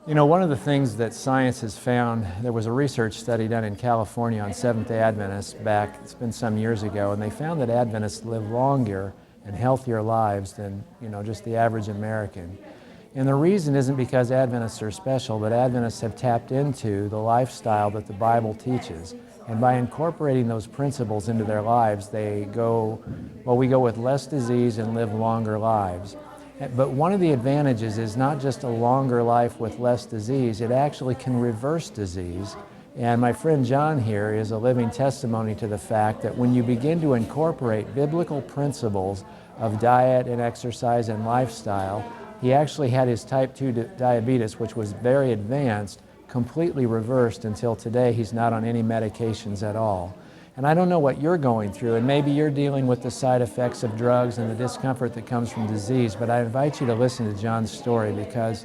You know, one of the things that science has found, there was a research study done in California on Seventh-day Adventists back, it's been some years ago, and they found that Adventists live longer and healthier lives than, just the average American. And the reason isn't because Adventists are special, but Adventists have tapped into the lifestyle that the Bible teaches. And by incorporating those principles into their lives, we go with less disease and live longer lives. But one of the advantages is not just a longer life with less disease, it actually can reverse disease. And my friend John here is a living testimony to the fact that when you begin to incorporate biblical principles of diet and exercise and lifestyle, he actually had his type 2 diabetes, which was very advanced, completely reversed until today. He's not on any medications at all. And I don't know what you're going through, and maybe you're dealing with the side effects of drugs and the discomfort that comes from disease, but I invite you to listen to John's story because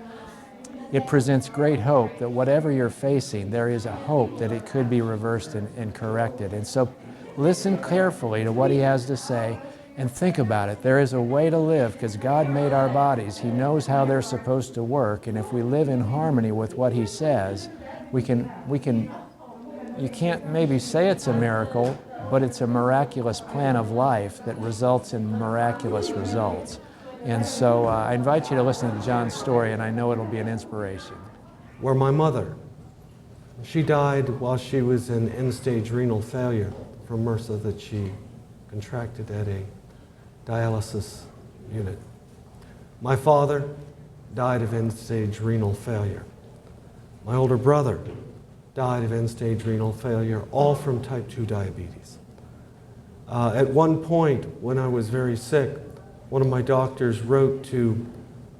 it presents great hope that whatever you're facing, there is a hope that it could be reversed and corrected. And so listen carefully to what he has to say and think about it. There is a way to live because God made our bodies. He knows how they're supposed to work, and if we live in harmony with what he says, we can. You can't maybe say it's a miracle, but it's a miraculous plan of life that results in miraculous results. And so I invite you to listen to John's story, and I know it'll be an inspiration. Where my mother, she died while she was in end-stage renal failure from MRSA that she contracted at a dialysis unit. My father died of end-stage renal failure. My older brother died of end-stage renal failure, all from type 2 diabetes. At one point, when I was very sick, one of my doctors wrote to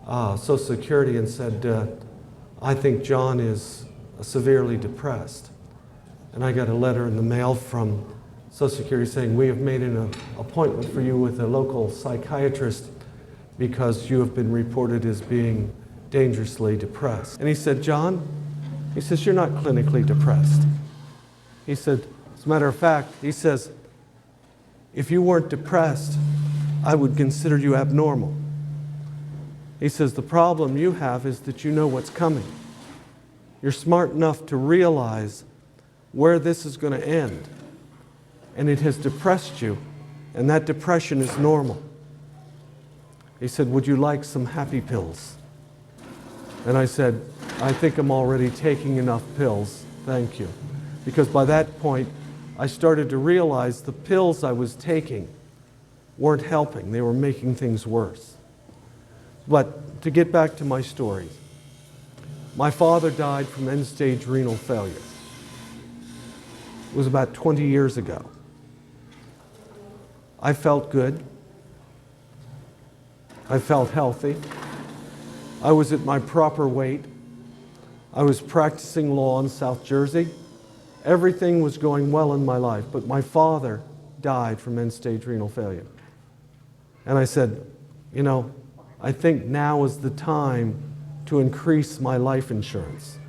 Social Security and said, I think John is severely depressed. And I got a letter in the mail from Social Security saying, we have made an appointment for you with a local psychiatrist because you have been reported as being dangerously depressed. And he said, John, he says, you're not clinically depressed. He said, as a matter of fact, he says, if you weren't depressed, I would consider you abnormal. He says, the problem you have is that you know what's coming. You're smart enough to realize where this is going to end. And it has depressed you, and that depression is normal. He said, would you like some happy pills? And I said, I think I'm already taking enough pills, thank you. Because by that point, I started to realize the pills I was taking weren't helping. They were making things worse. But to get back to my story, my father died from end-stage renal failure. It was about 20 years ago. I felt good. I felt healthy. I was at my proper weight. I was practicing law in South Jersey. Everything was going well in my life, but my father died from end-stage renal failure. And I said, I think now is the time to increase my life insurance,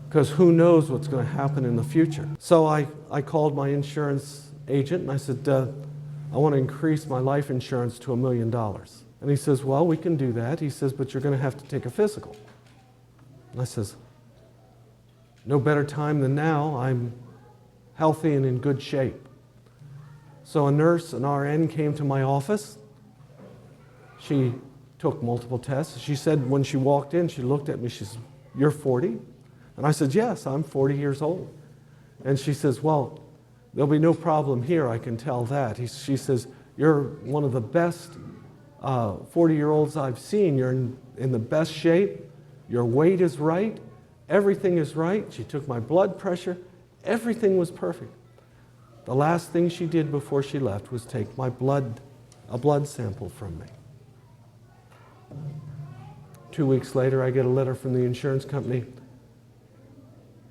because who knows what's going to happen in the future. So I called my insurance agent and I said, I want to increase my life insurance to $1 million. And he says, well, we can do that. He says, but you're going to have to take a physical. And I says, no better time than now. I'm healthy and in good shape. So a nurse, an RN, came to my office. She took multiple tests. She said when she walked in, she looked at me, she said, you're 40? And I said, yes, I'm 40 years old. And she says, well, there'll be no problem here, I can tell that. She says, you're one of the best 40-year-olds I've seen. You're in the best shape. Your weight is right. Everything is right. She took my blood pressure. Everything was perfect. The last thing she did before she left was take a blood sample from me. 2 weeks later, I get a letter from the insurance company.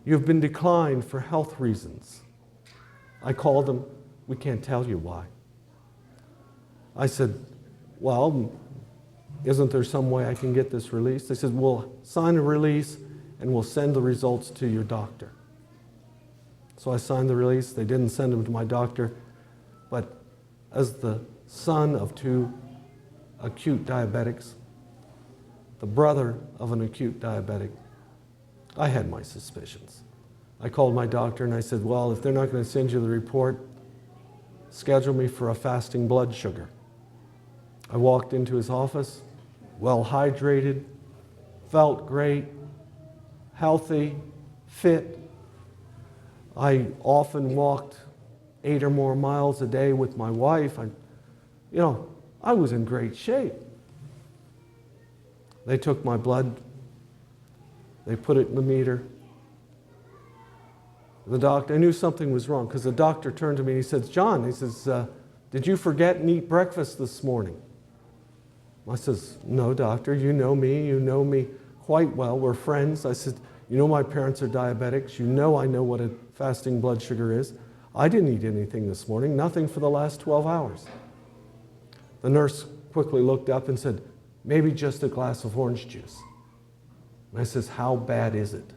You've been declined for health reasons. I called them. We can't tell you why. I said, well, isn't there some way I can get this released? They said, we'll sign a release and we'll send the results to your doctor. So I signed the release. They didn't send them to my doctor. But as the son of 2 acute diabetics, the brother of an acute diabetic, I had my suspicions. I called my doctor and I said, well, if they're not going to send you the report, schedule me for a fasting blood sugar. I walked into his office, well hydrated, felt great, healthy, fit. I often walked 8 or more miles a day with my wife. I was in great shape. They took my blood, they put it in the meter. The doctor, I knew something was wrong because the doctor turned to me and he says, John, he says, did you forget and eat breakfast this morning? I says, no, doctor, you know me quite well, we're friends. I said, you know my parents are diabetics, you know I know what a fasting blood sugar is. I didn't eat anything this morning, nothing for the last 12 hours. The nurse quickly looked up and said, maybe just a glass of orange juice. And I says, how bad is it?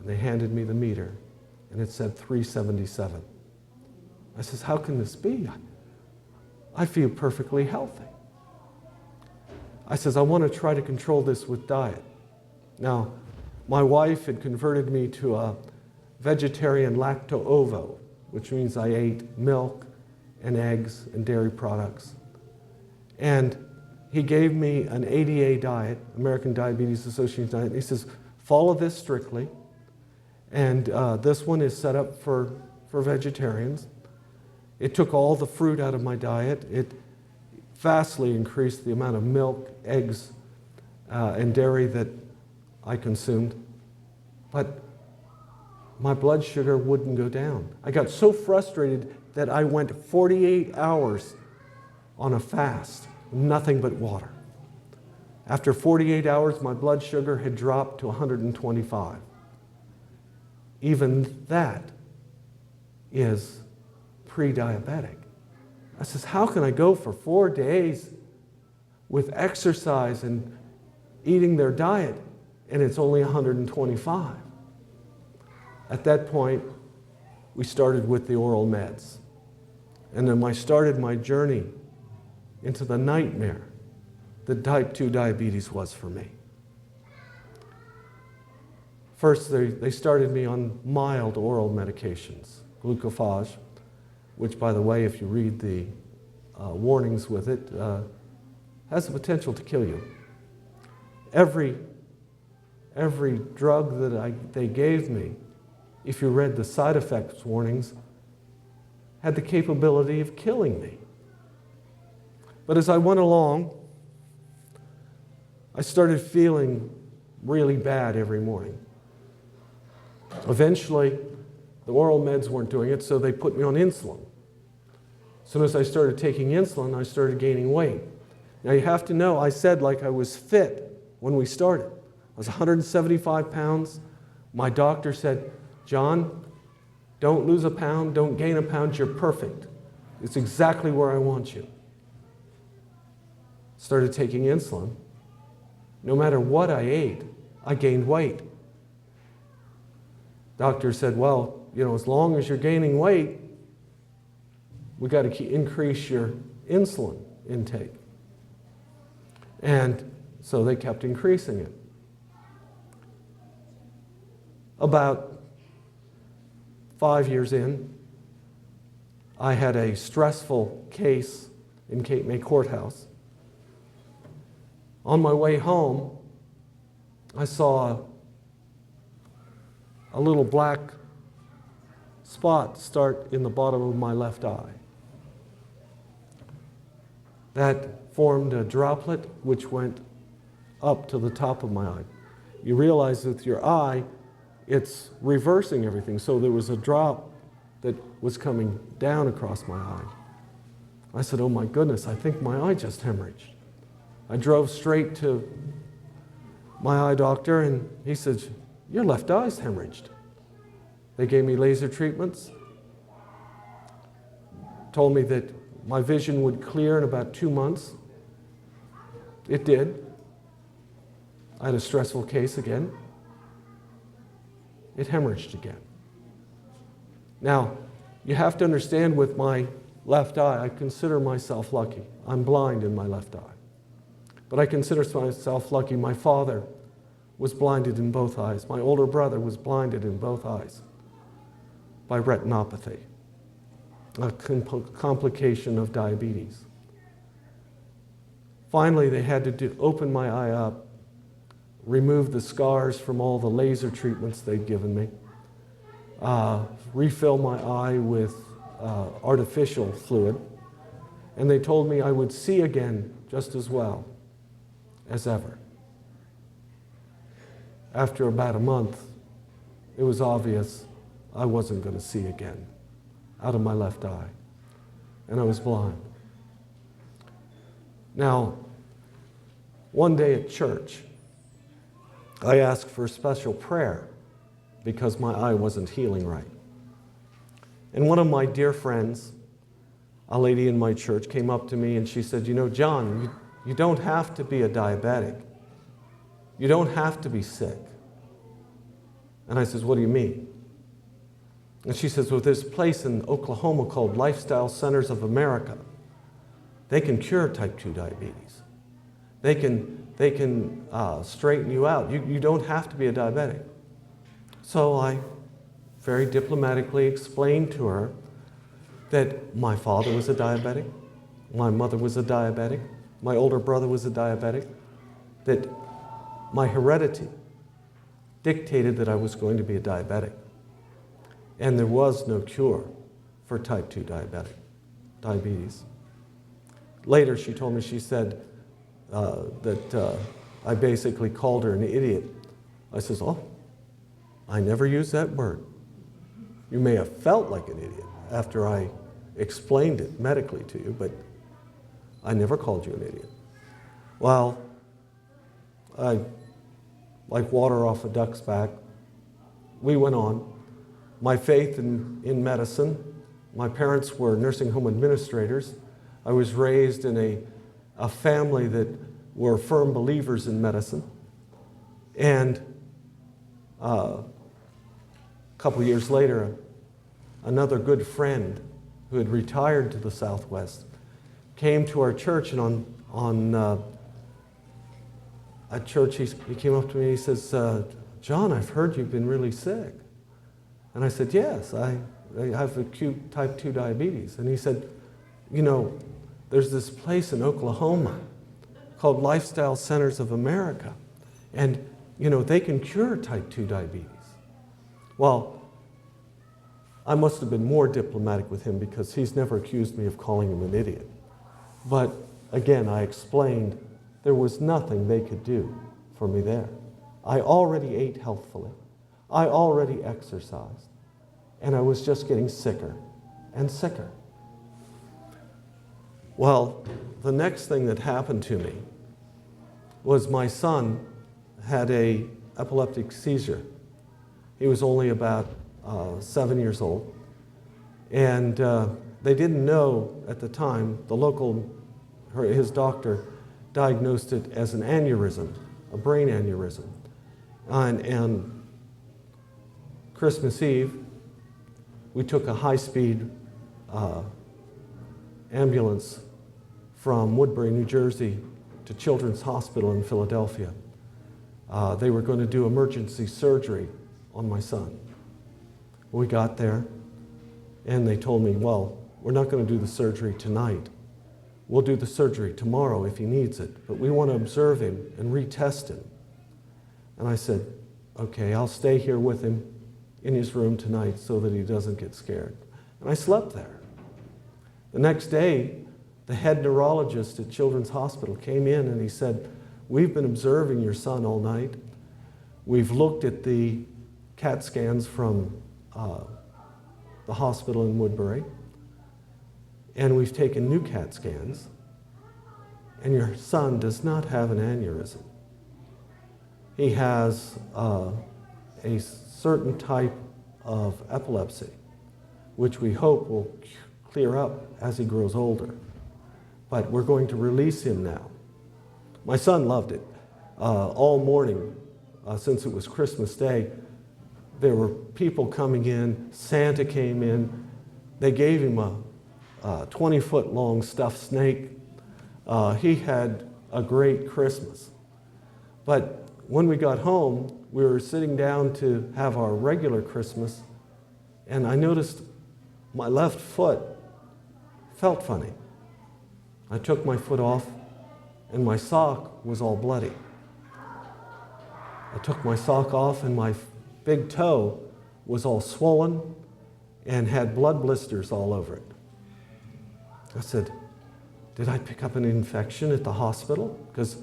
And they handed me the meter, and it said 377. I says, how can this be? I feel perfectly healthy. I says, I want to try to control this with diet. Now, my wife had converted me to a vegetarian lacto-ovo, which means I ate milk and eggs and dairy products. And he gave me an ADA diet, American Diabetes Association diet. He says, follow this strictly. And this one is set up for vegetarians. It took all the fruit out of my diet. It vastly increased the amount of milk, eggs, and dairy that I consumed. But my blood sugar wouldn't go down. I got so frustrated that I went 48 hours on a fast, nothing but water. After 48 hours, my blood sugar had dropped to 125. Even that is pre-diabetic. I says, how can I go for 4 days with exercise and eating their diet and it's only 125? At that point, we started with the oral meds. And then I started my journey into the nightmare that type 2 diabetes was for me. First, they started me on mild oral medications, glucophage, which, by the way, if you read the warnings with it, has the potential to kill you. Every drug that they gave me, if you read the side effects warnings, had the capability of killing me. But as I went along, I started feeling really bad every morning. Eventually, the oral meds weren't doing it, so they put me on insulin. As soon as I started taking insulin, I started gaining weight. Now you have to know, I said like I was fit when we started. I was 175 pounds. My doctor said, John, don't lose a pound, don't gain a pound, you're perfect. It's exactly where I want you. Started taking insulin. No matter what I ate, I gained weight. Doctor said, well, as long as you're gaining weight, we got to increase your insulin intake. And so they kept increasing it. About 5 years in, I had a stressful case in Cape May Courthouse. On my way home, I saw a little black spot start in the bottom of my left eye. That formed a droplet which went up to the top of my eye. You realize with your eye, it's reversing everything. So there was a drop that was coming down across my eye. I said, oh my goodness, I think my eye just hemorrhaged. I drove straight to my eye doctor and he said, your left eye's hemorrhaged. They gave me laser treatments, told me that my vision would clear in about 2 months. It did. I had a stressful case again. It hemorrhaged again. Now, you have to understand with my left eye, I consider myself lucky. I'm blind in my left eye. But I consider myself lucky. My father was blinded in both eyes. My older brother was blinded in both eyes by retinopathy, a complication of diabetes. Finally, they had to open my eye up, remove the scars from all the laser treatments they'd given me, refill my eye with artificial fluid, and they told me I would see again just as well as ever. After about a month, it was obvious I wasn't going to see again out of my left eye, and I was blind. Now, one day at church, I asked for a special prayer because my eye wasn't healing right. And one of my dear friends, a lady in my church, came up to me and she said, "You know, John, you don't have to be a diabetic. You don't have to be sick." And I says, "What do you mean?" And she says, "Well, there's a place in Oklahoma called Lifestyle Centers of America. They can cure type 2 diabetes. They can straighten you out. You don't have to be a diabetic." So I very diplomatically explained to her that my father was a diabetic, my mother was a diabetic, my older brother was a diabetic, that my heredity dictated that I was going to be a diabetic. And there was no cure for type 2 diabetes. Later, she told me, she said that I basically called her an idiot. I says, "Oh, I never used that word. You may have felt like an idiot after I explained it medically to you, but I never called you an idiot." Well, like water off a duck's back, we went on. My faith in medicine, my parents were nursing home administrators. I was raised in a family that were firm believers in medicine. And a couple years later, another good friend who had retired to the Southwest came to our church, and at church he came up to me and he says, "John, I've heard you've been really sick." And I said, "Yes, I have acute type 2 diabetes." And he said, "You know, there's this place in Oklahoma called Lifestyle Centers of America, and you know, they can cure type 2 diabetes." Well, I must have been more diplomatic with him because he's never accused me of calling him an idiot. But again, I explained there was nothing they could do for me there. I already ate healthfully. I already exercised. And I was just getting sicker and sicker. Well, the next thing that happened to me was my son had an epileptic seizure. He was only about 7 years old. And they didn't know at the time, his doctor diagnosed it as an aneurysm, a brain aneurysm. And Christmas Eve, we took a high-speed ambulance from Woodbury, New Jersey, to Children's Hospital in Philadelphia. They were going to do emergency surgery on my son. We got there, and they told me, "Well, we're not going to do the surgery tonight. We'll do the surgery tomorrow if he needs it, but we want to observe him and retest him." And I said, "Okay, I'll stay here with him in his room tonight so that he doesn't get scared." And I slept there. The next day, the head neurologist at Children's Hospital came in and he said, "We've been observing your son all night. We've looked at the CAT scans from the hospital in Woodbury, and we've taken new CAT scans, and your son does not have an aneurysm. He has a certain type of epilepsy, which we hope will clear up as he grows older. But we're going to release him now." My son loved it. All morning, since it was Christmas Day, there were people coming in. Santa came in. They gave him a 20-foot long stuffed snake. He had a great Christmas. But when we got home, we were sitting down to have our regular Christmas, and I noticed my left foot felt funny. I took my foot off, and my sock was all bloody. I took my sock off, and my big toe was all swollen and had blood blisters all over it. I said, did I pick up an infection at the hospital? Because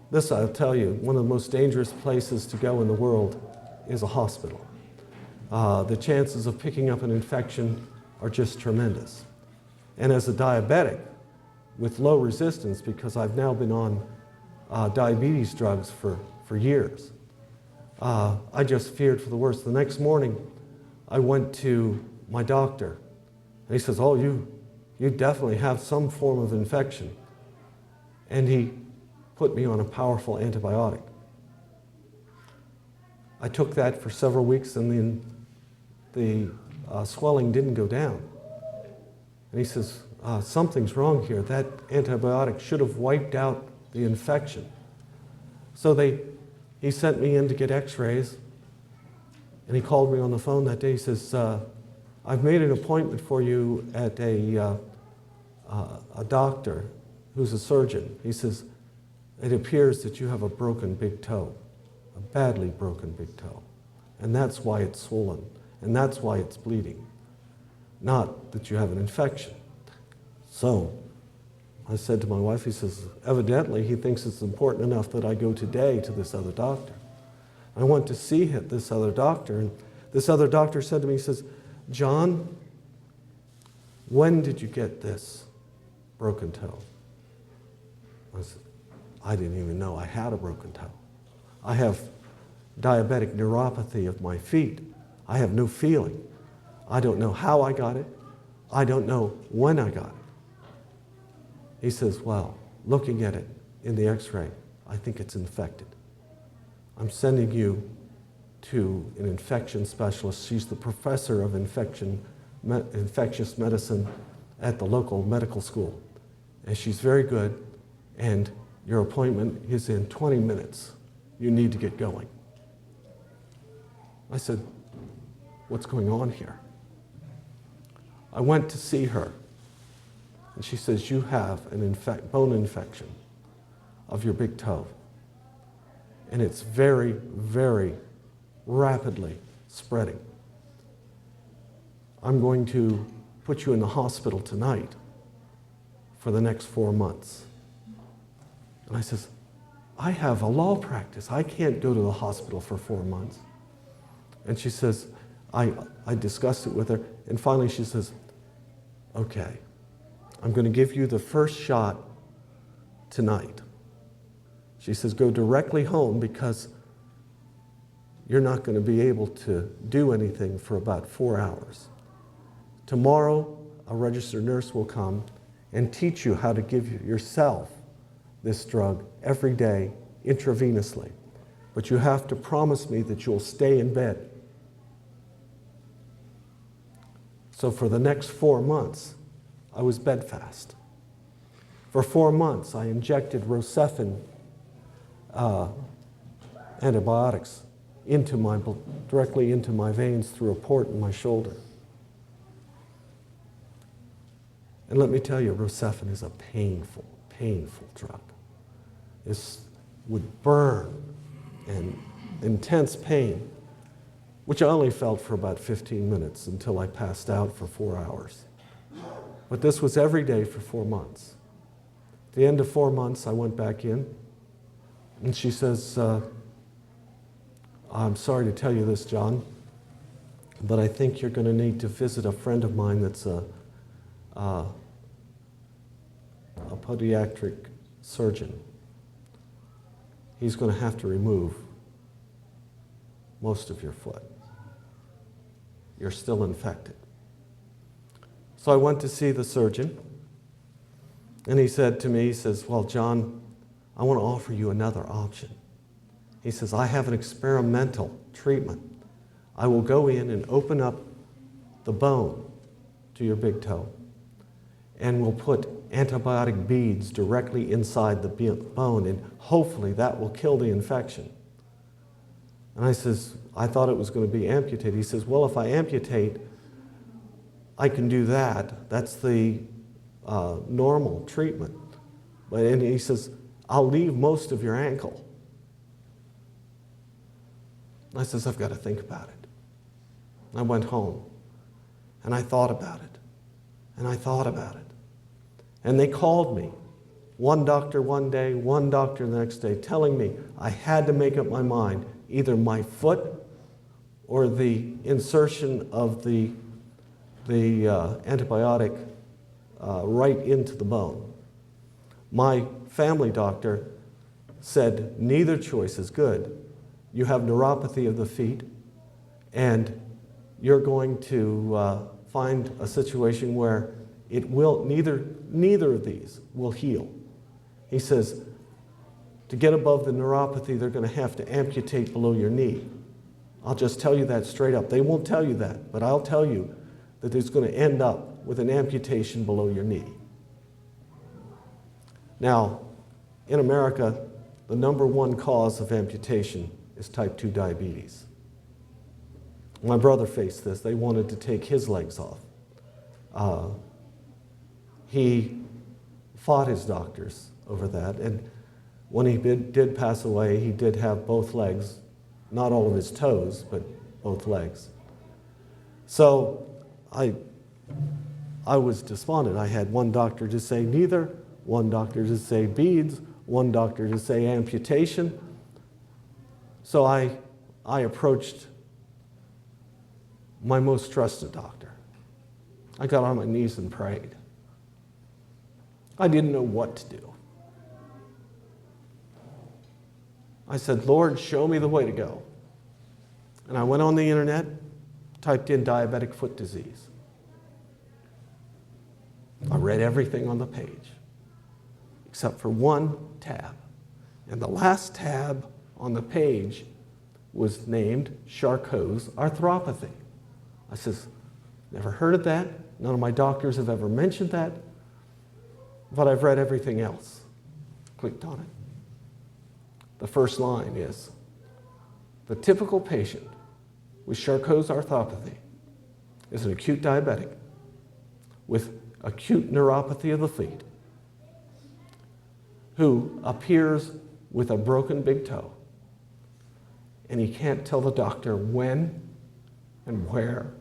this, I'll tell you, one of the most dangerous places to go in the world is a hospital. The chances of picking up an infection are just tremendous. And as a diabetic with low resistance, because I've now been on diabetes drugs for years, I just feared for the worst. The next morning, I went to my doctor, and he says, oh, you definitely have some form of infection. And he put me on a powerful antibiotic. I took that for several weeks, and then the swelling didn't go down. And he says, something's wrong here. That antibiotic should have wiped out the infection. So he sent me in to get x-rays, and he called me on the phone that day. He says, I've made an appointment for you at a doctor who's a surgeon. He says, it appears that you have a broken big toe, a badly broken big toe. And that's why it's swollen, and that's why it's bleeding, not that you have an infection. So I said to my wife, he says, evidently he thinks it's important enough that I go today to this other doctor. I went to see this other doctor, and this other doctor said to me, he says, John, when did you get this broken toe? I said, I didn't even know I had a broken toe. I have diabetic neuropathy of my feet. I have no feeling. I don't know how I got it. I don't know when I got it. He says, well, looking at it in the x-ray, I think it's infected. I'm sending you to an infection specialist. She's the professor of infectious medicine at the local medical school. And she's very good, and your appointment is in 20 minutes. You need to get going. I said, what's going on here? I went to see her, and she says, you have an bone infection of your big toe. And it's very, very rapidly spreading. I'm going to put you in the hospital tonight for the next 4 months. And I says, I have a law practice. I can't go to the hospital for 4 months. And she says, I discussed it with her, and finally she says, okay, I'm going to give you the first shot tonight. She says, go directly home because you're not going to be able to do anything for about 4 hours. Tomorrow, a registered nurse will come and teach you how to give yourself this drug every day intravenously. But you have to promise me that you'll stay in bed. So for the next 4 months, I was bedfast. For 4 months, I injected Rocephin antibiotics directly into my veins through a port in my shoulder. And let me tell you, Rocephin is a painful, painful drug. It would burn and intense pain, which I only felt for about 15 minutes until I passed out for 4 hours. But this was every day for 4 months. At the end of 4 months, I went back in, and she says, I'm sorry to tell you this, John, but I think you're going to need to visit a friend of mine that's a podiatric surgeon. He's going to have to remove most of your foot. You're still infected. So I went to see the surgeon, and he said to me, he says, well, John, I want to offer you another option. He says, I have an experimental treatment. I will go in and open up the bone to your big toe, and we'll put antibiotic beads directly inside the bone, and hopefully that will kill the infection. And I says, I thought it was going to be amputated. He says, well, if I amputate, I can do that. That's the normal treatment. And he says, I'll leave most of your ankle. I says, I've got to think about it. I went home, and I thought about it, and I thought about it. And they called me, one doctor one day, one doctor the next day, telling me I had to make up my mind, either my foot or the insertion of the antibiotic right into the bone. My family doctor said, neither choice is good. You have neuropathy of the feet, and you're going to find a situation where it will, neither of these will heal. He says, to get above the neuropathy, they're going to have to amputate below your knee. I'll just tell you that straight up. They won't tell you that, but I'll tell you that it's going to end up with an amputation below your knee. Now, in America, the #1 cause of amputation is type 2 diabetes. My brother faced this. They wanted to take his legs off. He fought his doctors over that, and when he did pass away, he did have both legs, not all of his toes, but both legs. So I was despondent. I had one doctor to say neither, one doctor to say beads, one doctor to say amputation. So I approached my most trusted doctor. I got on my knees and prayed. I didn't know what to do. I said, Lord, show me the way to go. And I went on the internet, typed in diabetic foot disease. I read everything on the page, except for one tab. And the last tab on the page was named Charcot's arthropathy. I says, never heard of that. None of my doctors have ever mentioned that. But I've read everything else. Clicked on it. The first line is, the typical patient with Charcot's arthropathy is an acute diabetic with acute neuropathy of the feet who appears with a broken big toe, and he can't tell the doctor when and where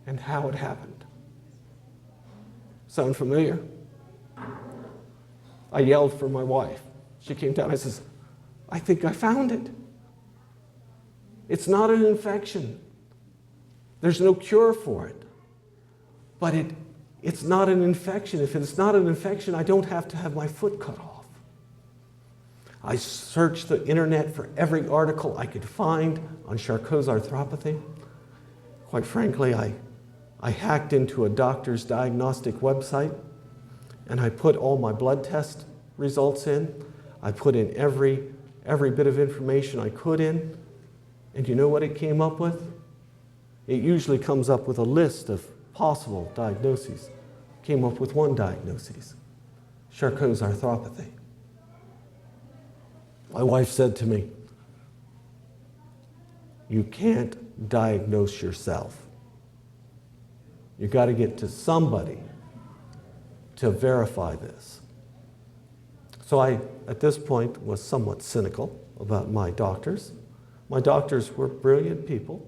and how it happened. Sound familiar? I yelled for my wife. She came down. I says, I think I found it. It's not an infection. There's no cure for it. But it's not an infection. If it's not an infection, I don't have to have my foot cut off. I searched the internet for every article I could find on Charcot's arthropathy. Quite frankly, I hacked into a doctor's diagnostic website, and I put all my blood test results in. I put in every bit of information I could in. And you know what it came up with? It usually comes up with a list of possible diagnoses. It came up with one diagnosis, Charcot's arthropathy. My wife said to me, you can't diagnose yourself. You got to get to somebody to verify this. So I, at this point, was somewhat cynical about my doctors. My doctors were brilliant people,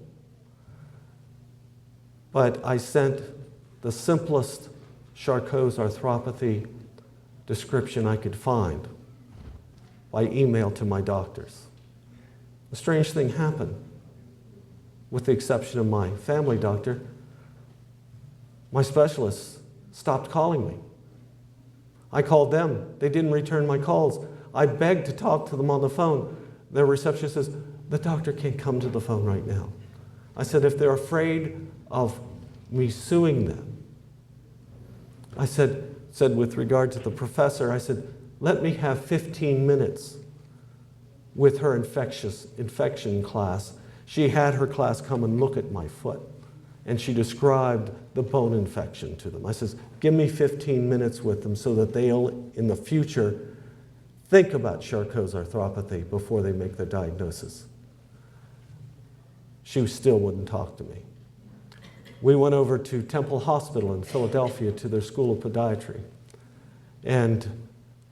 but I sent the simplest Charcot's arthropathy description I could find by email to my doctors. A strange thing happened. With the exception of my family doctor, my specialists stopped calling me. I called them. They didn't return my calls. I begged to talk to them on the phone. Their receptionist says, the doctor can't come to the phone right now. I said, if they're afraid of me suing them, I said with regard to the professor, I said, let me have 15 minutes with her infection class. She had her class come and look at my foot. And she described the bone infection to them. I says, give me 15 minutes with them so that they'll, in the future, think about Charcot's arthropathy before they make their diagnosis. She still wouldn't talk to me. We went over to Temple Hospital in Philadelphia to their school of podiatry. And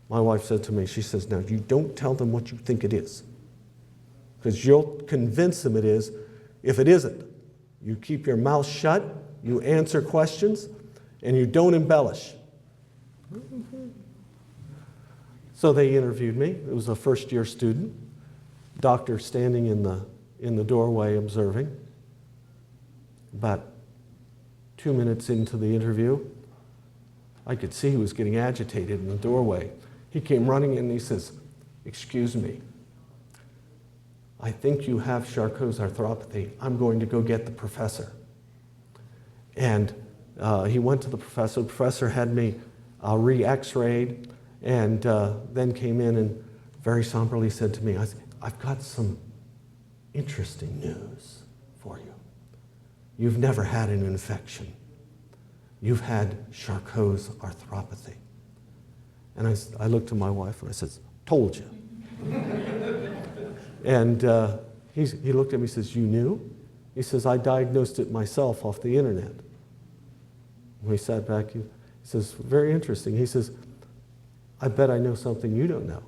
my wife said to me, she says, now you don't tell them what you think it is, because you'll convince them it is if it isn't. You keep your mouth shut, you answer questions, and you don't embellish. So they interviewed me. It was a first-year student, doctor standing in the doorway observing. About 2 minutes into the interview, I could see he was getting agitated in the doorway. He came running in and he says, excuse me, I think you have Charcot's arthropathy. I'm going to go get the professor. And he went to the professor. The professor had me re-x-rayed and then came in and very somberly said to me, I've got some interesting news for you. You've never had an infection. You've had Charcot's arthropathy. And I looked at my wife and I said, told you. And he looked at me and says, you knew? He says, I diagnosed it myself off the internet. When we sat back, he says, very interesting. He says, I bet I know something you don't know.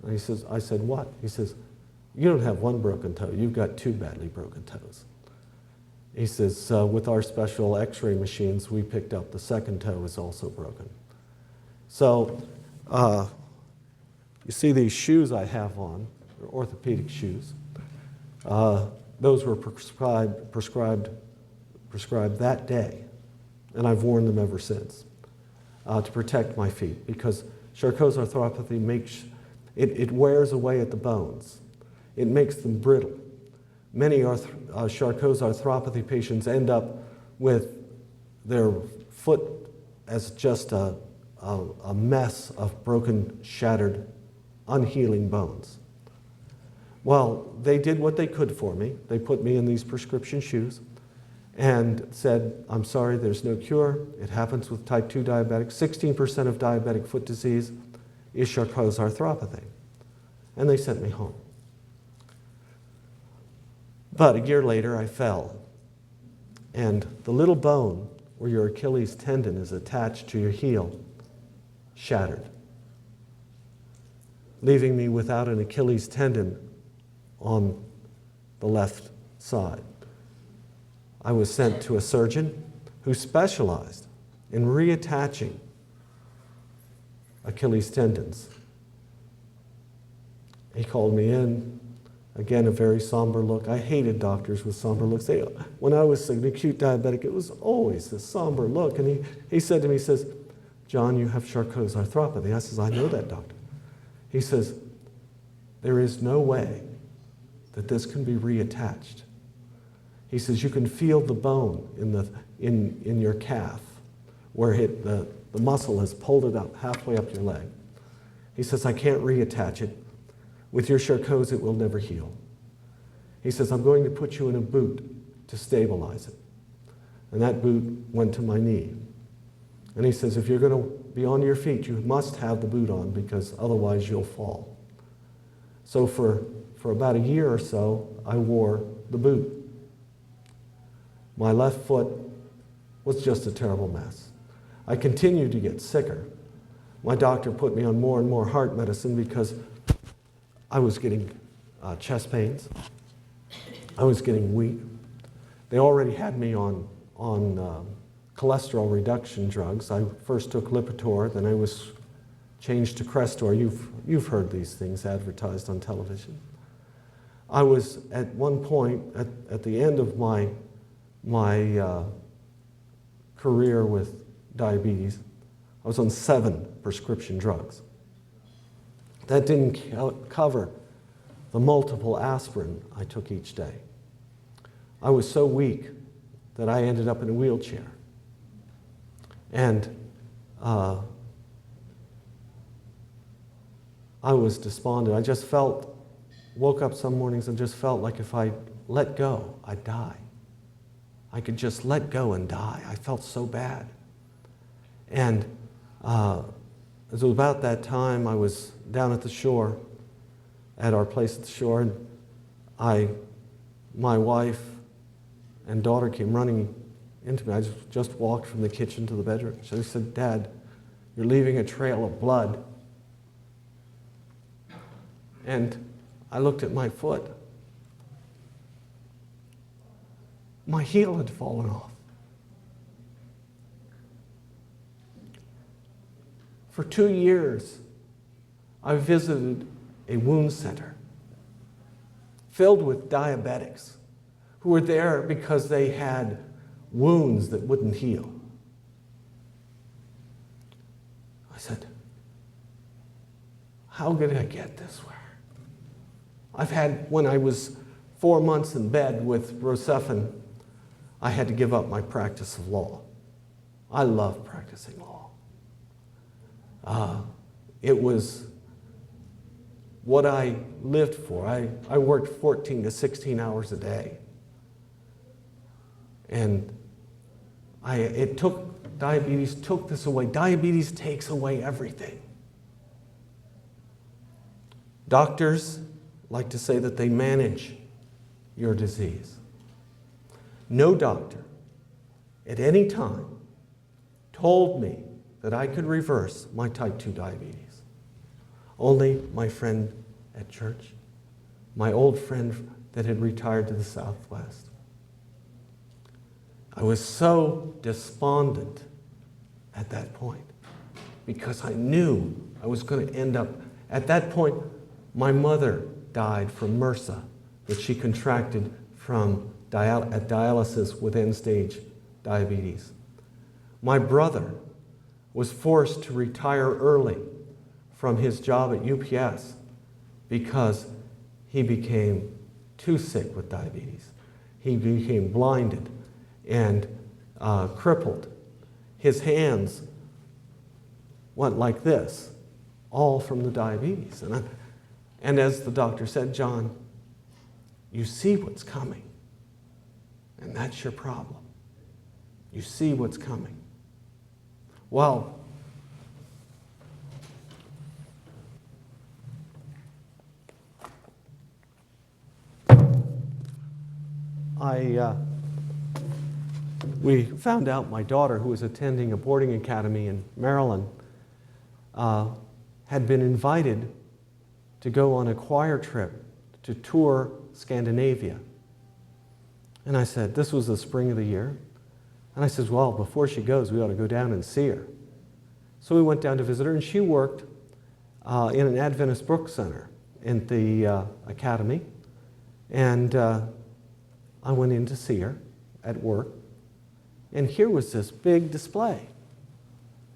And he says, I said, what? He says, you don't have one broken toe, you've got 2 badly broken toes. He says, with our special x-ray machines, we picked up the second toe is also broken. So, you see these shoes I have on, they're orthopedic shoes. Those were prescribed that day, and I've worn them ever since to protect my feet, because Charcot's arthropathy it wears away at the bones. It makes them brittle. Many Charcot's arthropathy patients end up with their foot as just a mess of broken, shattered, unhealing bones. Well, they did what they could for me. They put me in these prescription shoes and said, I'm sorry, there's no cure. It happens with type 2 diabetics. 16% of diabetic foot disease is Charcot's arthropathy. And they sent me home. But a year later, I fell. And the little bone where your Achilles tendon is attached to your heel shattered, leaving me without an Achilles tendon on the left side. I was sent to a surgeon who specialized in reattaching Achilles tendons. He called me in. Again, a very somber look. I hated doctors with somber looks. When I was an acute diabetic, it was always this somber look. And he said to me, he says, John, you have Charcot's arthropathy. I says, I know that, doctor. He says, there is no way that this can be reattached. He says, you can feel the bone in your calf where the muscle has pulled it up, halfway up your leg. He says, I can't reattach it. With your Charcot's, it will never heal. He says, I'm going to put you in a boot to stabilize it. And that boot went to my knee. And he says, if you're going to be on your feet, you must have the boot on, because otherwise you'll fall. So for about a year or so, I wore the boot. My left foot was just a terrible mess. I continued to get sicker. My doctor put me on more and more heart medicine because I was getting chest pains. I was getting weak. They already had me on cholesterol reduction drugs. I first took Lipitor, then I was changed to Crestor. You've heard these things advertised on television. I was at one point at the end of my career with diabetes. I was on 7 prescription drugs. That didn't cover the multiple aspirin I took each day. I was so weak that I ended up in a wheelchair. And I was despondent. I just woke up some mornings and just felt like if I let go, I'd die. I could just let go and die. I felt so bad. And it was about that time I was down at the shore, at our place at the shore, and my wife and daughter came running into me. I just walked from the kitchen to the bedroom. She said, "Dad, you're leaving a trail of blood." And I looked at my foot. My heel had fallen off. For 2 years, I visited a wound center filled with diabetics who were there because they had wounds that wouldn't heal. I said, how did I get this way? I've had, when I was 4 months in bed with Rocephin, I had to give up my practice of law. I love practicing law. It was what I lived for. I worked 14 to 16 hours a day. And diabetes took this away. Diabetes takes away everything. Doctors like to say that they manage your disease. No doctor at any time told me that I could reverse my type 2 diabetes. Only my friend at church, my old friend that had retired to the Southwest. I was so despondent at that point because I knew I was going to end up. At that point, my mother died from MRSA that she contracted from at dialysis with end-stage diabetes. My brother was forced to retire early from his job at UPS because he became too sick with diabetes. He became blinded and crippled. His hands went like this, all from the diabetes. And as the doctor said, John, you see what's coming. And that's your problem. You see what's coming. Well, we found out my daughter, who was attending a boarding academy in Maryland, had been invited to go on a choir trip to tour Scandinavia. And I said, this was the spring of the year. And I said, well, before she goes, we ought to go down and see her. So we went down to visit her, and she worked in an Adventist Brook Center in the academy. And I went in to see her at work. And here was this big display.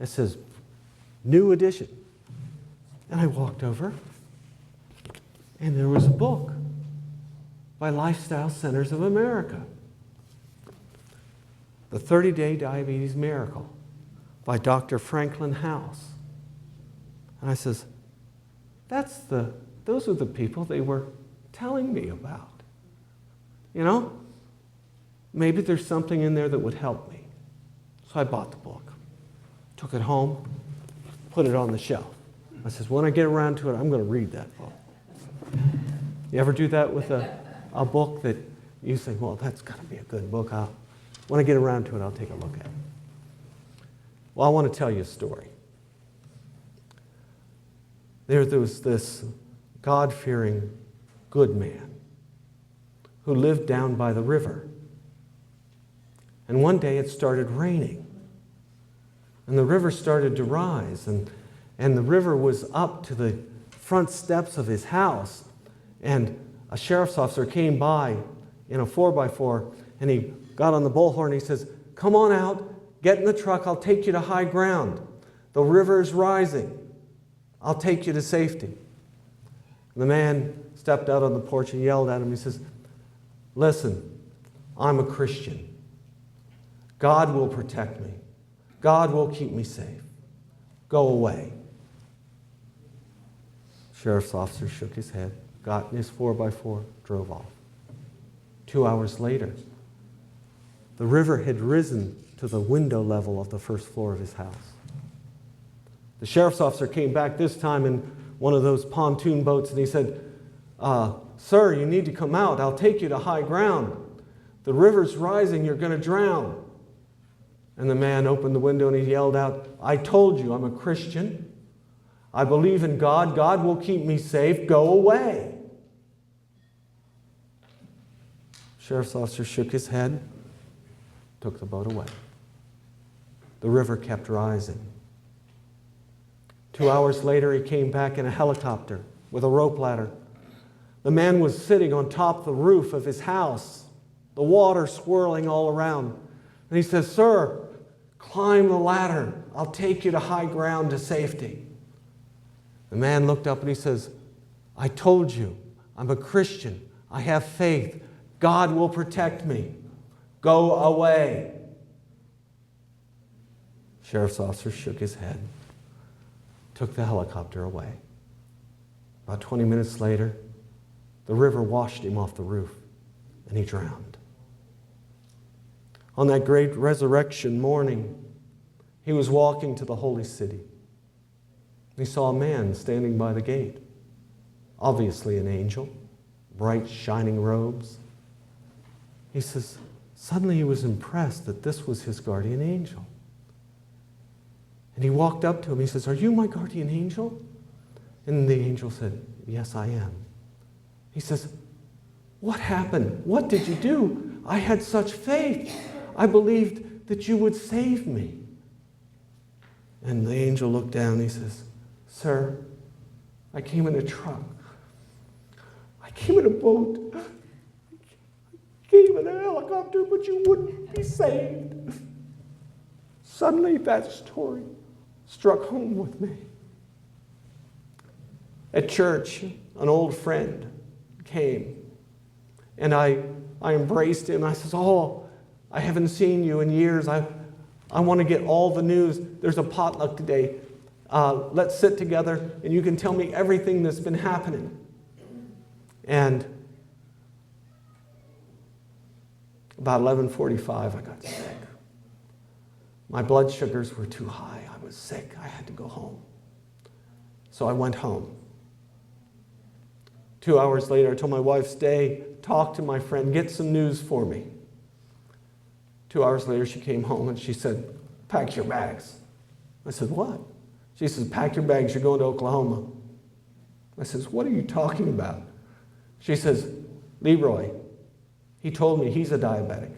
It says, new edition. And I walked over, and there was a book by Lifestyle Centers of America. The 30-Day Diabetes Miracle by Dr. Franklin House. And I says, those are the people they were telling me about. You know, maybe there's something in there that would help me. So I bought the book, took it home, put it on the shelf. I says, when I get around to it, I'm going to read that book. You ever do that with a book that you think, well, that's got to be a good book. When I get around to it, I'll take a look at it. Well, I want to tell you a story. There was this God-fearing, good man who lived down by the river. And one day it started raining. And the river started to rise. And the river was up to the front steps of his house. And a sheriff's officer came by in a 4x4, and he got on the bullhorn and he says, come on out, get in the truck, I'll take you to high ground. The river is rising. I'll take you to safety. And the man stepped out on the porch and yelled at him. He says, listen, I'm a Christian. God will protect me. God will keep me safe. Go away. Sheriff's officer shook his head, got in his 4x4, drove off. 2 hours later, The river had risen to the window level of the first floor of his house. The sheriff's officer came back this time in one of those pontoon boats, and he said, "Sir, you need to come out. I'll take you to high ground. The river's rising. You're going to drown." And the man opened the window and he yelled out, "I told you I'm a Christian. I believe in God. God will keep me safe. Go away." Sheriff's officer shook his head, took the boat away. The river kept rising. 2 hours later, he came back in a helicopter with a rope ladder. The man was sitting on top of the roof of his house, the water swirling all around. And he says, "Sir, climb the ladder. I'll take you to high ground to safety." The man looked up and he says, "I told you, I'm a Christian. I have faith. God will protect me. Go away." Sheriff's officer shook his head, took the helicopter away. About 20 minutes later, the river washed him off the roof and he drowned. On that great resurrection morning, he was walking to the holy city. He saw a man standing by the gate, obviously an angel, bright shining robes. He says, suddenly he was impressed that this was his guardian angel. And he walked up to him. He says, "Are you my guardian angel?" And the angel said, "Yes, I am." He says, "What happened? What did you do? I had such faith. I believed that you would save me." And the angel looked down and he says, "Sir, I came in a truck. I came in a boat. I came in a helicopter, but you wouldn't be saved." Suddenly that story struck home with me. At church, an old friend came, and I embraced him. I says, "Oh, I haven't seen you in years. I want to get all the news. There's a potluck today. Let's sit together, and you can tell me everything that's been happening." And about 11:45, I got sick. My blood sugars were too high. I was sick. I had to go home. So I went home. 2 hours later, I told my wife, "Stay, talk to my friend, get some news for me." 2 hours later, she came home and she said, "Pack your bags." I said, "What?" She says, "Pack your bags, you're going to Oklahoma." I says, "What are you talking about?" She says, "Leroy, he told me he's a diabetic.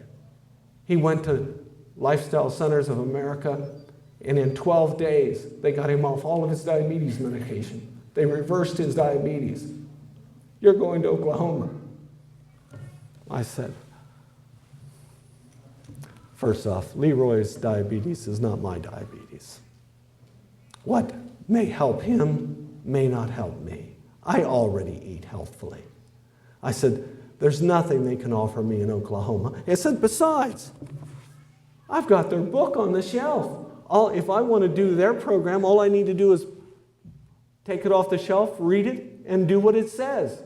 He went to Lifestyle Centers of America, and in 12 days, they got him off all of his diabetes medication. They reversed his diabetes. You're going to Oklahoma." I said, first off, Leroy's diabetes is not my diabetes. What may help him may not help me. I already eat healthfully. I said, "There's nothing they can offer me in Oklahoma." I said, "Besides, I've got their book on the shelf. If I want to do their program, all I need to do is take it off the shelf, read it, and do what it says."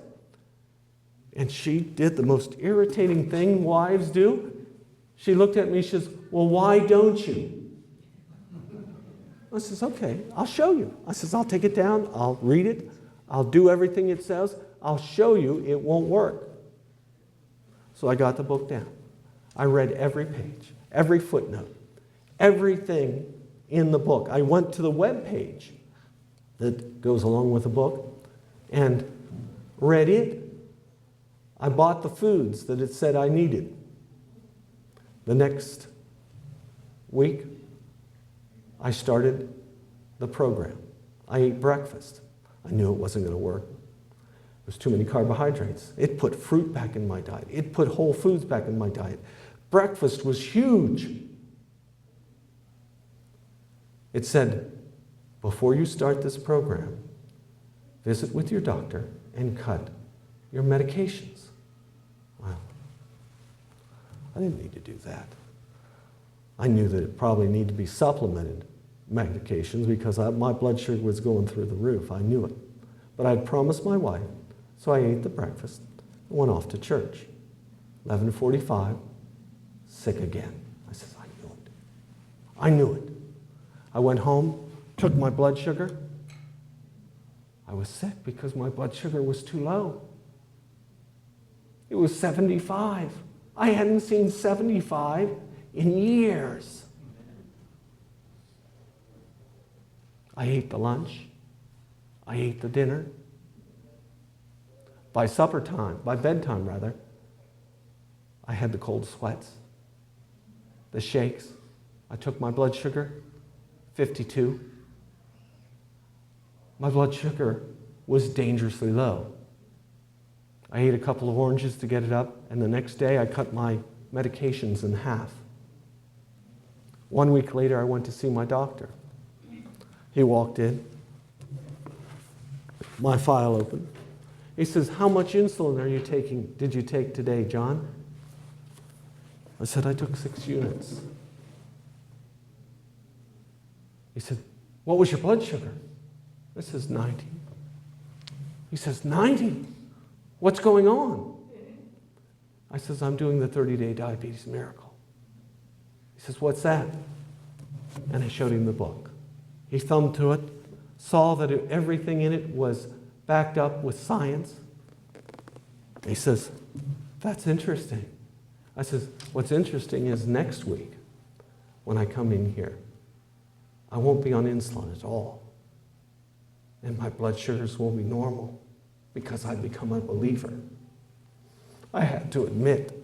And she did the most irritating thing wives do. She looked at me, she says, "Well, why don't you?" I says, "Okay, I'll show you." I says, "I'll take it down, I'll read it, I'll do everything it says, I'll show you it won't work." So I got the book down. I read every page, every footnote, everything in the book. I went to the web page that goes along with the book and read it. I bought the foods that it said I needed. The next week, I started the program. I ate breakfast. I knew it wasn't going to work. There was too many carbohydrates. It put fruit back in my diet. It put whole foods back in my diet. Breakfast was huge. It said, "Before you start this program, visit with your doctor and cut your medications." Well, I didn't need to do that. I knew that it probably needed to be supplemented medications because my blood sugar was going through the roof. I knew it. But I'd promised my wife, so I ate the breakfast and went off to church. 11:45, sick again. I says, I knew it. I knew it. I went home, took my blood sugar. I was sick because my blood sugar was too low. It was 75. I hadn't seen 75 in years. I ate the lunch. I ate the dinner. By bedtime rather, I had the cold sweats, the shakes. I took my blood sugar, 52. My blood sugar was dangerously low. I ate a couple of oranges to get it up, and the next day I cut my medications in half. 1 week later, I went to see my doctor. He walked in, my file open. He says, how much insulin did you take today, John? I said, I took 6 units. He said, what was your blood sugar? I says, 90. He says, 90? What's going on? I says, I'm doing the 30-day diabetes miracle. He says, what's that? And I showed him the book. He thumbed to it, saw that everything in it was backed up with science. He says, that's interesting. I says, what's interesting is next week, when I come in here, I won't be on insulin at all. And my blood sugars will be normal because I've become a believer. I had to admit,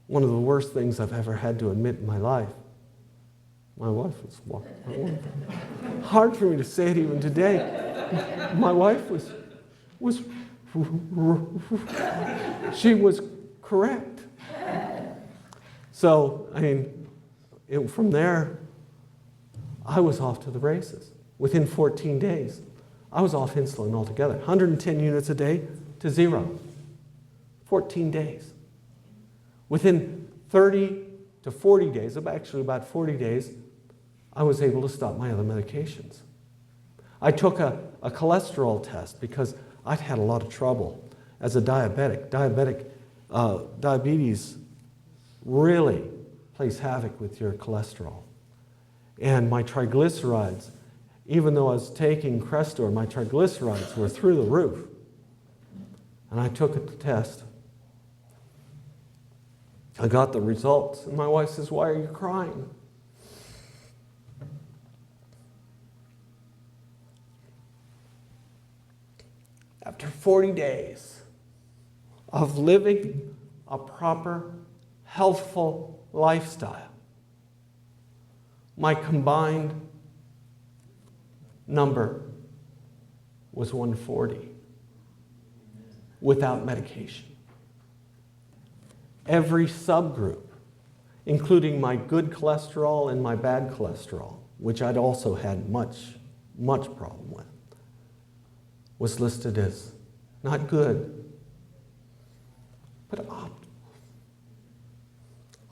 one of the worst things I've ever had to admit in my life. My wife was walking. Hard for me to say it even today. My wife was she was correct. So, I mean, from there, I was off to the races. Within 14 days, I was off insulin altogether. 110 units a day to 0. 14 days. Within 30 to 40 days, actually about 40 days, I was able to stop my other medications. I took a cholesterol test because I'd had a lot of trouble as a diabetic. Diabetes really plays havoc with your cholesterol. And my triglycerides, even though I was taking Crestor, my triglycerides were through the roof. And I took the test. I got the results. And my wife says, why are you crying? After 40 days of living a proper, healthful lifestyle, my combined number was 140 without medication. Every subgroup, including my good cholesterol and my bad cholesterol, which I'd also had much problem with, was listed as not good, but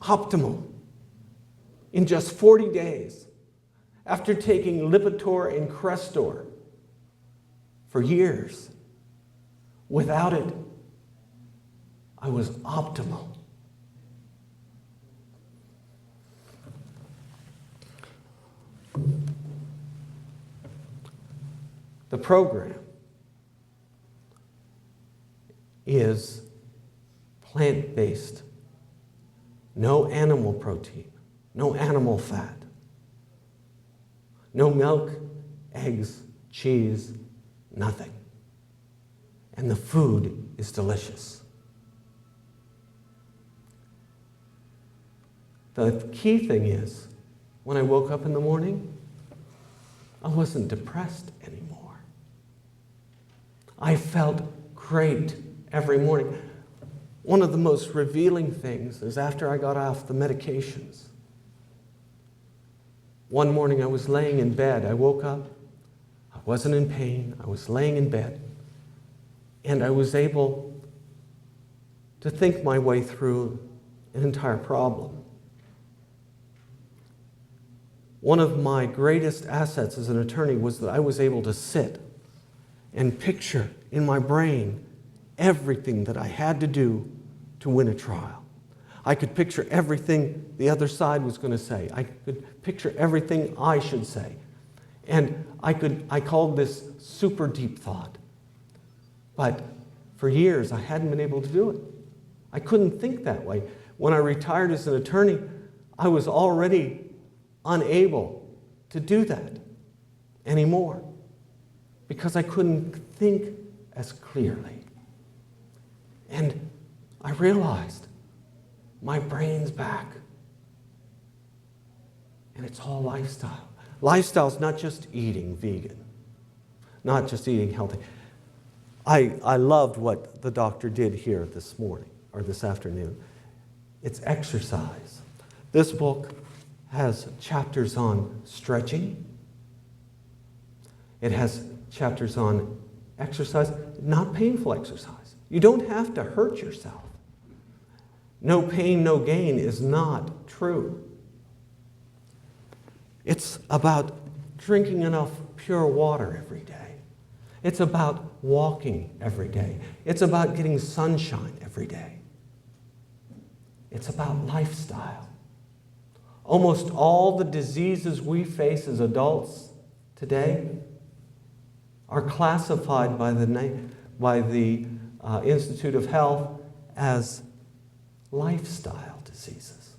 optimal. In just 40 days, after taking Lipitor and Crestor for years, without it, I was optimal. The program is plant-based, no animal protein, no animal fat, no milk, eggs, cheese, nothing. And the food is delicious. The key thing is, when I woke up in the morning, I wasn't depressed anymore. I felt great every morning. One of the most revealing things is after I got off the medications. One morning I was laying in bed. I woke up. I wasn't in pain. I was laying in bed. And I was able to think my way through an entire problem. One of my greatest assets as an attorney was that I was able to sit and picture in my brain everything that I had to do to win a trial. I could picture everything the other side was going to say. I could picture everything I should say. And I called this super deep thought. But for years, I hadn't been able to do it. I couldn't think that way. When I retired as an attorney, I was already unable to do that anymore because I couldn't think as clearly. And I realized my brain's back. And it's all lifestyle. Lifestyle is not just eating vegan, not just eating healthy. I loved what the doctor did here this morning, or this afternoon. It's exercise. This book has chapters on stretching. It has chapters on exercise, not painful exercise. You don't have to hurt yourself. No pain, no gain is not true. It's about drinking enough pure water every day. It's about walking every day. It's about getting sunshine every day. It's about lifestyle. Almost all the diseases we face as adults today are classified by the Institute of Health as lifestyle diseases.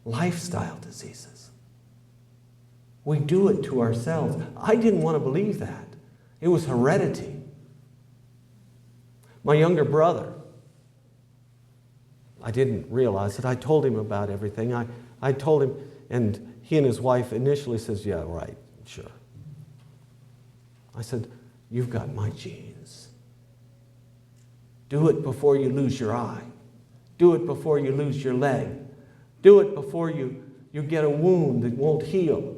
Lifestyle diseases. We do it to ourselves. I didn't want to believe that. It was heredity. My younger brother, I didn't realize it. I told him about everything. I told him, and he and his wife initially says, yeah, right, sure. I said, you've got my genes. Do it before you lose your eye. Do it before you lose your leg. Do it before you get a wound that won't heal.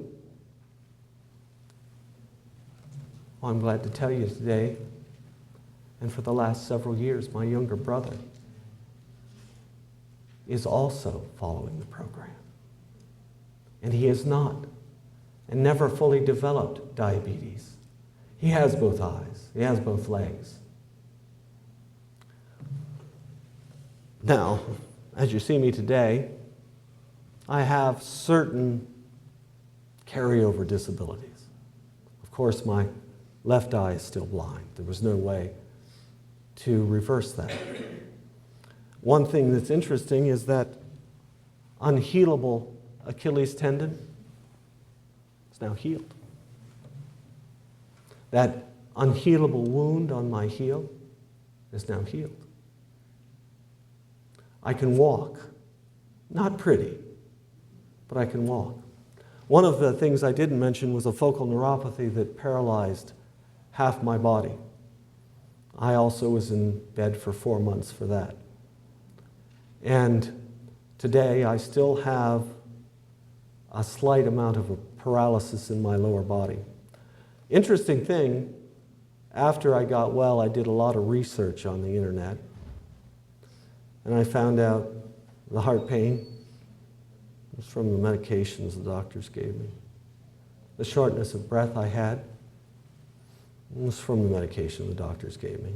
Well, I'm glad to tell you today, and for the last several years, my younger brother is also following the program. And he has not, and never fully developed diabetes. He has both eyes. He has both legs. Now, as you see me today, I have certain carryover disabilities. Of course, my left eye is still blind. There was no way to reverse that. One thing that's interesting is that unhealable Achilles tendon is now healed. That unhealable wound on my heel is now healed. I can walk. Not pretty, but I can walk. One of the things I didn't mention was a focal neuropathy that paralyzed half my body. I also was in bed for 4 months for that. And today I still have a slight amount of a paralysis in my lower body. Interesting thing, after I got well, I did a lot of research on the internet. And I found out the heart pain was from the medications the doctors gave me. The shortness of breath I had was from the medication the doctors gave me.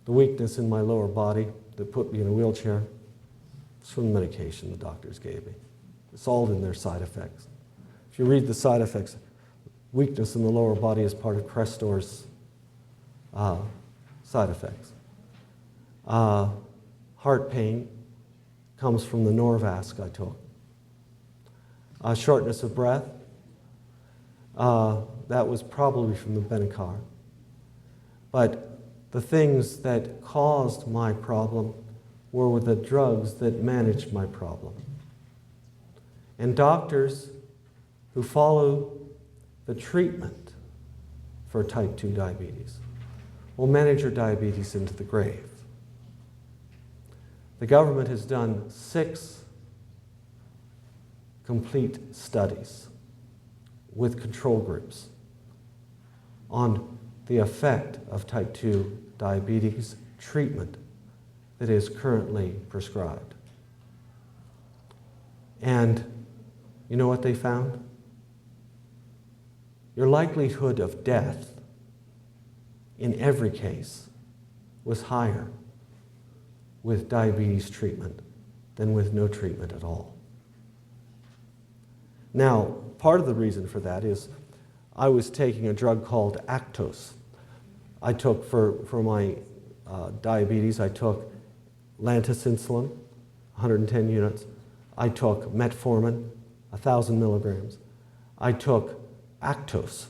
The weakness in my lower body that put me in a wheelchair was from the medication the doctors gave me. It's all in their side effects. If you read the side effects, weakness in the lower body is part of Crestor's side effects. Heart pain comes from the Norvasc I took. Shortness of breath, that was probably from the Benicar. But the things that caused my problem were with the drugs that managed my problem. And doctors who follow the treatment for type 2 diabetes will manage your diabetes into the grave. The government has done 6 complete studies with control groups on the effect of type 2 diabetes treatment that is currently prescribed. And you know what they found? Your likelihood of death in every case was higher with diabetes treatment than with no treatment at all. Now, part of the reason for that is I was taking a drug called Actos. I took, for my diabetes, I took Lantus insulin, 110 units. I took metformin, 1,000 milligrams. I took Actos.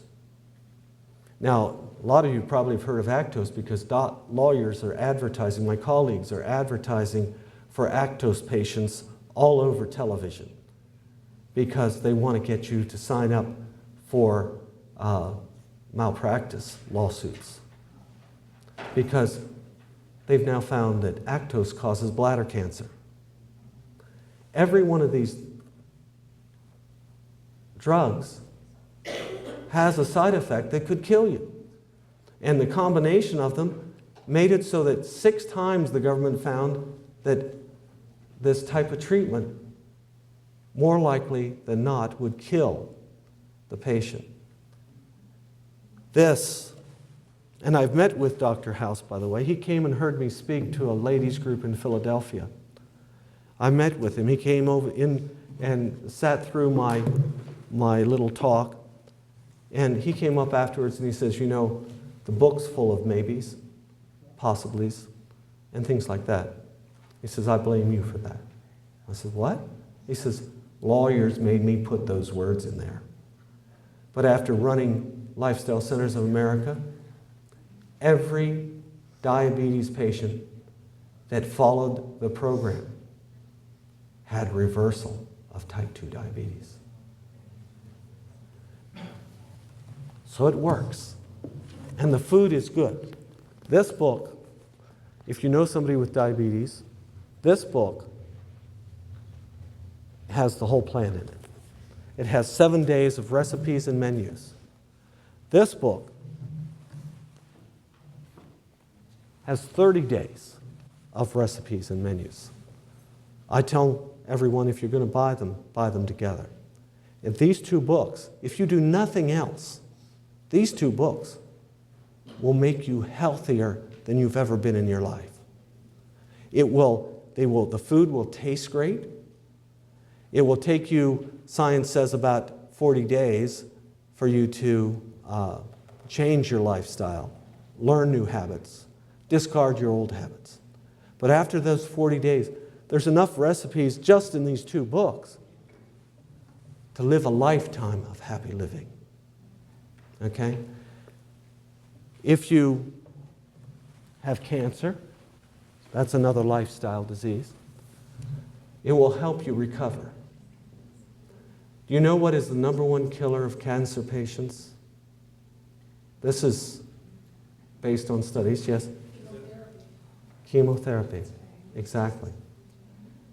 Now, a lot of you probably have heard of Actos because lawyers are advertising, my colleagues are advertising for Actos patients all over television because they want to get you to sign up for malpractice lawsuits. Because they've now found that Actos causes bladder cancer. Every one of these drugs has a side effect that could kill you. And the combination of them made it so that 6 times the government found that this type of treatment, more likely than not, would kill the patient. And I've met with Dr. House, by the way. He came and heard me speak to a ladies group in Philadelphia. I met with him. He came over in and sat through my little talk. And he came up afterwards and he says, you know, the book's full of maybes, possiblies, and things like that. He says, I blame you for that. I said, what? He says, lawyers made me put those words in there. But after running Lifestyle Centers of America, every diabetes patient that followed the program had reversal of type 2 diabetes. So it works. And the food is good. This book, if you know somebody with diabetes, this book has the whole plan in it. It has 7 days of recipes and menus. This book has 30 days of recipes and menus. I tell everyone, if you're going to buy them together. And these 2 books, if you do nothing else, these 2 books will make you healthier than you've ever been in your life. The food will taste great. It will take you, science says, about 40 days for you to change your lifestyle, learn new habits, discard your old habits. But after those 40 days, there's enough recipes just in these 2 books to live a lifetime of happy living. Okay? If you have cancer, that's another lifestyle disease, it will help you recover. Do you know what is the #1 killer of cancer patients? This is based on studies, yes? Chemotherapy. Exactly.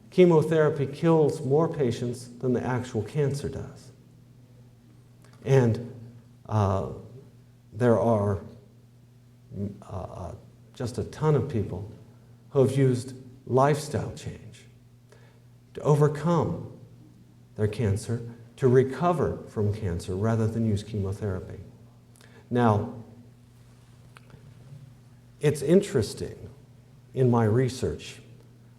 Chemotherapy kills more patients than the actual cancer does. And there are just a ton of people who have used lifestyle change to overcome their cancer, to recover from cancer rather than use chemotherapy. Now, it's interesting in my research,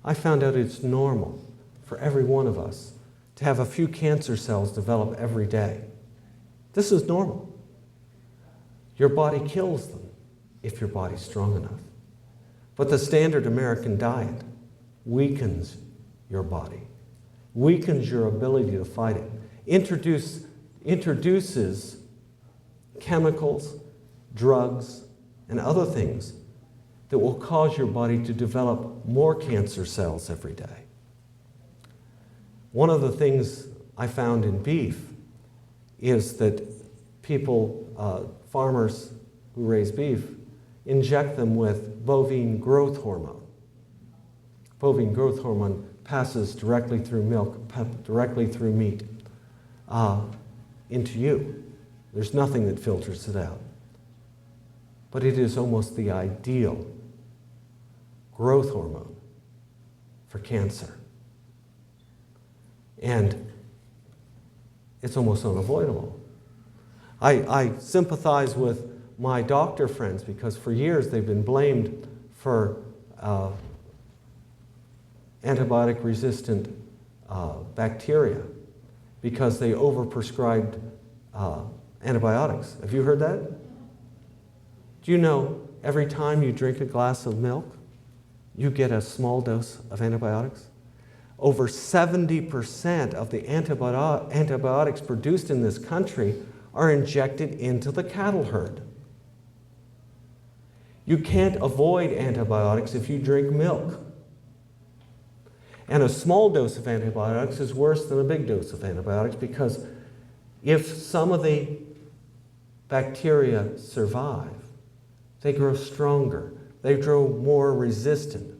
I found out it's normal for every one of us to have a few cancer cells develop every day. This is normal. Your body kills them if your body's strong enough. But the standard American diet weakens your body, weakens your ability to fight it, introduces chemicals, drugs, and other things that will cause your body to develop more cancer cells every day. One of the things I found in beef is that farmers who raise beef, inject them with bovine growth hormone. Bovine growth hormone passes directly through milk, directly through meat, into you. There's nothing that filters it out. But it is almost the ideal growth hormone for cancer. And it's almost unavoidable. I sympathize with my doctor friends because for years they've been blamed for antibiotic-resistant bacteria because they overprescribed antibiotics. Have you heard that? Do you know every time you drink a glass of milk, you get a small dose of antibiotics? Over 70% of the antibiotics produced in this country are injected into the cattle herd. You can't avoid antibiotics if you drink milk. And a small dose of antibiotics is worse than a big dose of antibiotics because if some of the bacteria survive, they grow stronger. They grow more resistant.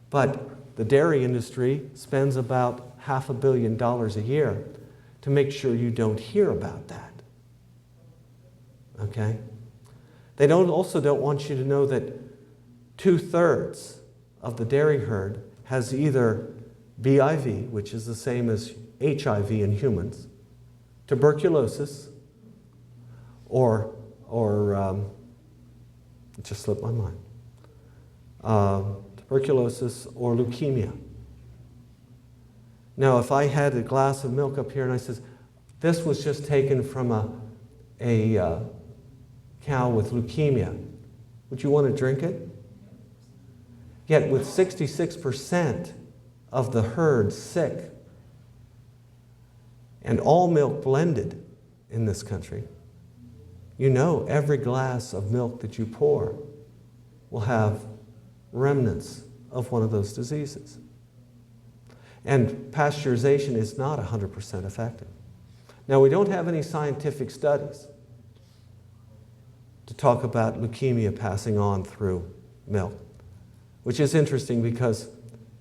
But the dairy industry spends about $500 million a year to make sure you don't hear about that. Okay? They also don't want you to know that 2/3 of the dairy herd has either BIV, which is the same as HIV in humans, tuberculosis, or it just slipped my mind, tuberculosis or leukemia. Now, if I had a glass of milk up here and I says, this was just taken from a cow with leukemia, would you want to drink it? Yet with 66% of the herd sick and all milk blended in this country, you know every glass of milk that you pour will have remnants of one of those diseases. And pasteurization is not 100% effective. Now, we don't have any scientific studies to talk about leukemia passing on through milk, which is interesting because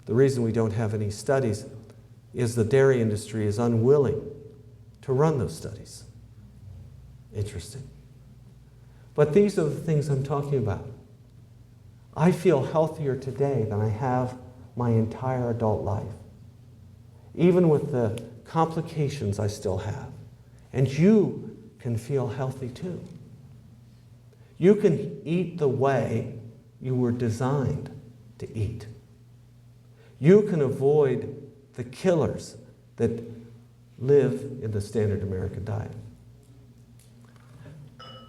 the reason we don't have any studies is the dairy industry is unwilling to run those studies. Interesting. But these are the things I'm talking about. I feel healthier today than I have my entire adult life, even with the complications I still have. And you can feel healthy too. You can eat the way you were designed to eat. You can avoid the killers that live in the standard American diet.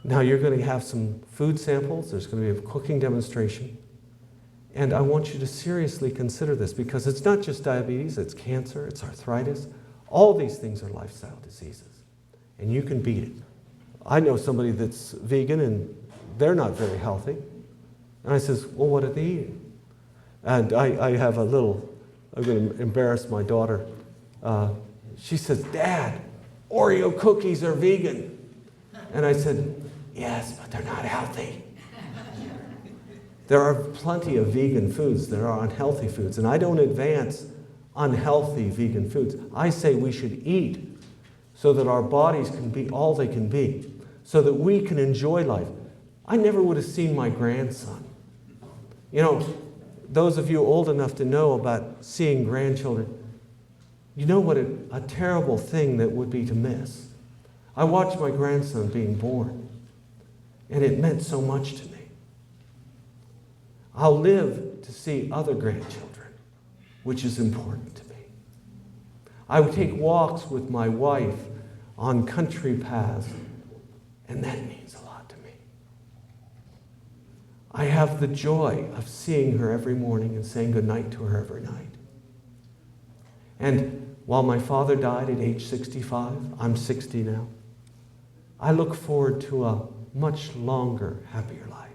Now you're going to have some food samples, there's going to be a cooking demonstration, and I want you to seriously consider this because it's not just diabetes, it's cancer, it's arthritis. All these things are lifestyle diseases, and you can beat it. I know somebody that's vegan and they're not very healthy. And I says, well, what are they eating? And I have a little, I'm going to embarrass my daughter. She says, Dad, Oreo cookies are vegan. And I said, yes, but they're not healthy. There are plenty of vegan foods that are unhealthy foods, and I don't advance unhealthy vegan foods. I say we should eat so that our bodies can be all they can be, so that we can enjoy life. I never would have seen my grandson. You know, those of you old enough to know about seeing grandchildren, you know what a terrible thing that would be to miss. I watched my grandson being born, and it meant so much to me. I'll live to see other grandchildren, which is important to me. I would take walks with my wife on country paths, and that means a lot to me. I have the joy of seeing her every morning and saying goodnight to her every night. And while my father died at age 65, I'm 60 now, I look forward to a much longer, happier life.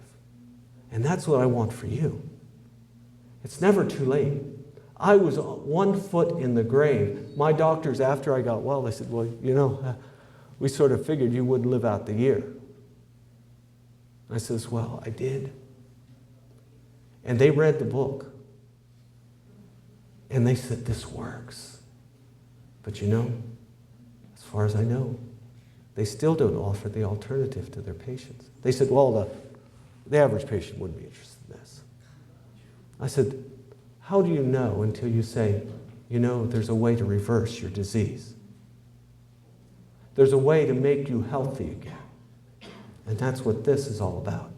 And that's what I want for you. It's never too late. I was 1 foot in the grave. My doctors, after I got well, they said, well, you know, we sort of figured you wouldn't live out the year. I says, well, I did. And they read the book. And they said, this works. But you know, as far as I know, they still don't offer the alternative to their patients. They said, well, the average patient wouldn't be interested in this. I said, how do you know until you say, you know, there's a way to reverse your disease? There's a way to make you healthy again. And that's what this is all about.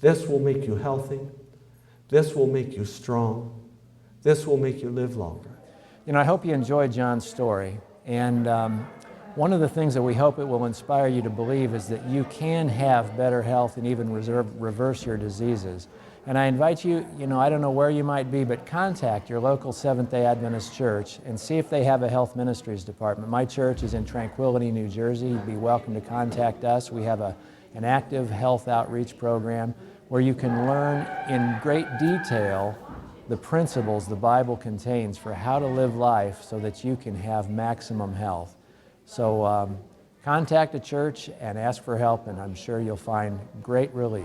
This will make you healthy. This will make you strong. This will make you live longer. You know, I hope you enjoyed John's story. And one of the things that we hope it will inspire you to believe is that you can have better health and even reverse your diseases. And I invite you, I don't know where you might be, but contact your local Seventh-day Adventist church and see if they have a health ministries department. My church is in Tranquility, New Jersey. You'd be welcome to contact us. We have an active health outreach program where you can learn in great detail the principles the Bible contains for how to live life so that you can have maximum health. So contact a church and ask for help, and I'm sure you'll find great relief.